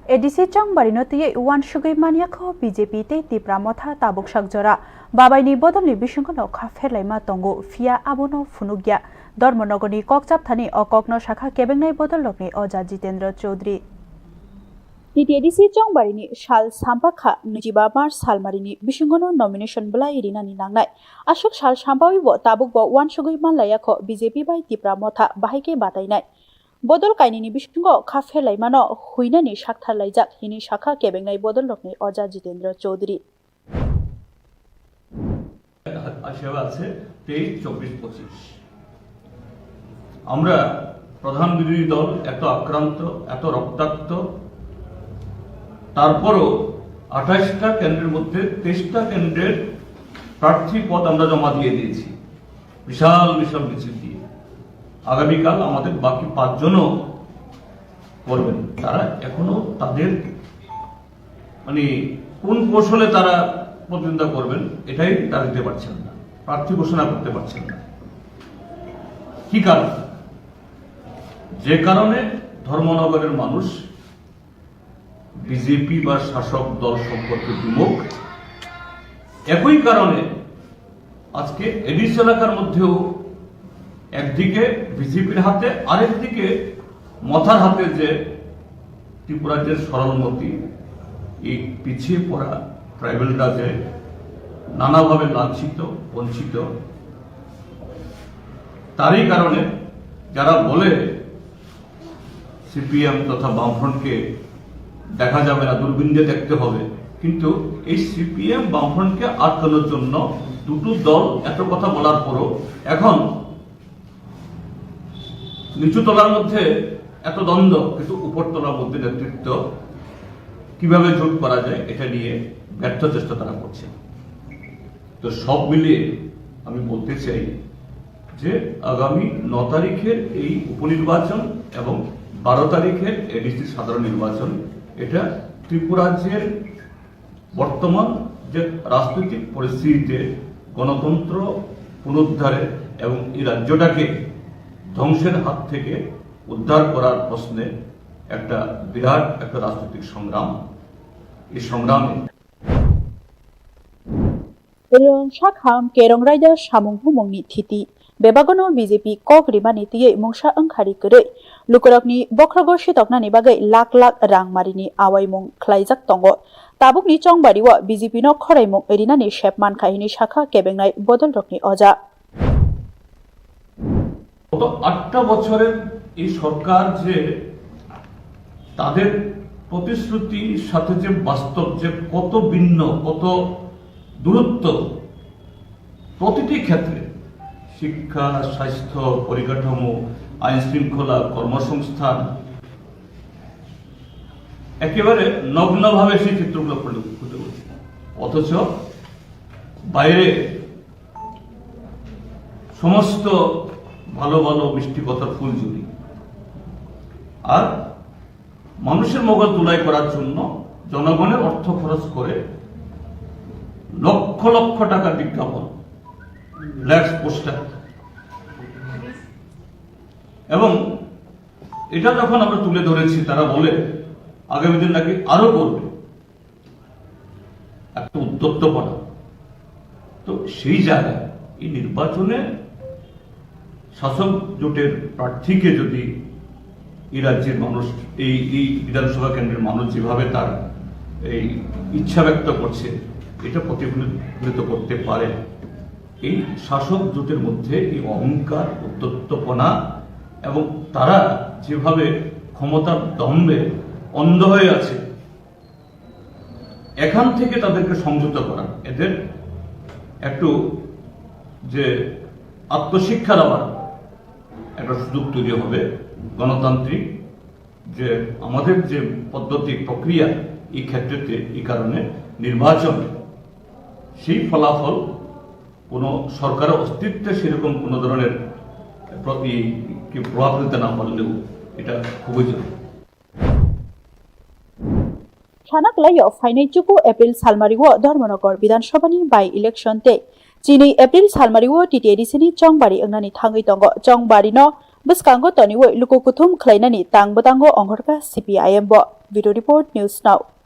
ADC चंगबारी नतिये उवान सुगै मानियाखौ BJP ते तिप्रा मथा Tabuk सागजरा बाबाइनि बदलनि बिसंगनो खाफेरलाइमा तंगो फिया आबोनो फुनुग्या धर्मनगरनि ककचाप थानि अककनो शाखा केबेंनाय बदलनि अजा जितेन्द्र चौधरी एडिसी चंगबारिनि साल साम्पाखा 25 मार्च सालमारिनि बिसंगनो नॉमिनेशन बला इरिनानि नांनाय आशुक साल साम्पाविबो ताबुकबो उवान सुगै मानलायाखौ बीजेपी बाय तिप्रा मथा बाहायके बातायनाय बदल कायनिनि बिसंगो खाफेरलाइमानो हुइनानि साकथारलाइजाक हिनि शाखा केबेंनाय बदलनि अजा जितेन्द्र चौधरी আশীর্বাদ আছে 23, 24, 25 আমরা প্রধান বিরোধী দল এত আক্রান্ত এত রক্তাক্ত তারপরও 28টা কেন্দ্রের মধ্যে 23টা কেন্দ্রের প্রার্থী পদ আমরা জমা দিয়ে দিয়েছি বিশাল বিশাল মিছিল দিয়ে আগামীকাল আমাদের বাকি 5 জনও করবেন তারা এখনো তাদের মানে কোন কৌশলে তারা প্রতিদ্বন্দ্বিতা করবেন এটাই তারা দিতে পারছেন না প্রার্থী ঘোষণা করতে পারছেন না কি কারণ যে কারণে ধর্মনগরের মানুষ বিজেপি বা শাসক দল সম্পর্কে বিমুখ একই কারণে আজকে এডিসি এলাকার মধ্যেও একদিকে বিজেপির হাতে আরেকদিকে মথার হাতে যে ত্রিপুরাজ্যের সরলমতি এই পিছিয়ে পড়া ট্রাইবেলরা যে নানাভাবে লাঞ্ছিত বঞ্চিত তারই কারণে যারা বলে সিপিএম তথা বামফ্রন্টকে দেখা যাবে না দূরবীন দিয়ে দেখতে হবে কিন্তু এই সিপিএম বামফ্রন্টকে আটকানোর জন্য দুটো দল এত কথা বলার পরও এখন নিচু তলার মধ্যে এত দ্বন্দ্ব কিন্তু উপর তলার মধ্যে নেতৃত্ব কিভাবে জোট করা যায় এটা নিয়ে ব্যর্থ চেষ্টা তারা করছে তো সব মিলিয়ে আমি বলতে চাই যে আগামী 9 তারিখের এই উপনির্বাচন এবং 12 তারিখের এডিসি সাধারণ নির্বাচন এটা ত্রিপুরাজ্যের বর্তমান যে রাজনৈতিক পরিস্থিতিতে গণতন্ত্র পুনরুদ্ধারে এবং এই রাজ্যটাকে ধ্বংসের হাত থেকে উদ্ধার করার প্রশ্নে একটা বিরাট একটা রাজনৈতিক সংগ্রাম এই সংগ্রামে শাখাম কেরং রাইডার সামুংহু মংনি থিতি बेबागनो बीजेपी कक रिमा नीतियै मुंसा अंखारि करै लुकरकनि बख्रगो सितकनानि बागै लाख लाख रां मारिनि आवाइमुं ख्लाइजाक तंगो ताबुकनि चंगबारिवा बीजेपी नो खराइमुं एरिनानि शेपमान खाहिनि शाखा केबेंनाय बदल रकनि अजा গত 8টা বছরের এই সরকার যে তাদের প্রতিশ্রুতির সাথে যে বাস্তব যে কত ভিন্ন কত দূরত্ব প্রতিটি ক্ষেত্রে শিক্ষা স্বাস্থ্য পরিকাঠামো আইন শৃঙ্খলা কর্মসংস্থান একেবারে নগ্নভাবে সেই চিত্রগুলো ফুটে উঠছে অথচ বাইরে সমস্ত ভালো ভালো মিষ্টি কথার ফুলঝুরি আর মানুষের মগজ তুলাই করার জন্য জনগণের অর্থ খরচ করে লক্ষ লক্ষ টাকার বিজ্ঞাপন ফ্ল্যাক্স পোস্টার এবং এটা যখন আমরা তুলে ধরেছি তারা বলে আগামী দিন নাকি আরো করবে একটা উদ্যোক্তপনা তো সেই জায়গায় এই নির্বাচনে শাসক জোটের প্রার্থীকে যদি এই রাজ্যের মানুষ এই বিধানসভা কেন্দ্রের মানুষ যেভাবে তার এই ইচ্ছা ব্যক্ত করছে এটা প্রতিফলিত করতে পারে এই শাসক জোটের মধ্যে এই অহংকার উদ্যোক্তপনা এবং তারা যেভাবে ক্ষমতার দম্ভে অন্ধ হয়ে আছে এখান থেকে তাদেরকে সংযত করা এদের একটু যে আত্মশিক্ষা দেওয়ার একটা সুযোগ তৈরি হবে গণতান্ত্রিক যে আমাদের যে পদ্ধতি প্রক্রিয়া এই ক্ষেত্রে এই কারণে নির্বাচন সেই ফলাফল কোন সরকারের অস্তিত্বে সেরকম কোন ধরনের প্রভাব ফেলতে না পারলেও এটা খুবই জরুরি সানাকলাইও ফাইনাইচুকু এপ্রিল সালমারিও ধর্মনগর বিধানসভাनि बाय इलेक्शन ते चिनि एप्रिल सालमारिओ टिटिएडिसिनि चंगबारि अंगनानि थाङै दंग चंगबारिनो Buskango toniwoi luko kuthum khlainani tangbatango onghorka CPIM bo. Video report News Now.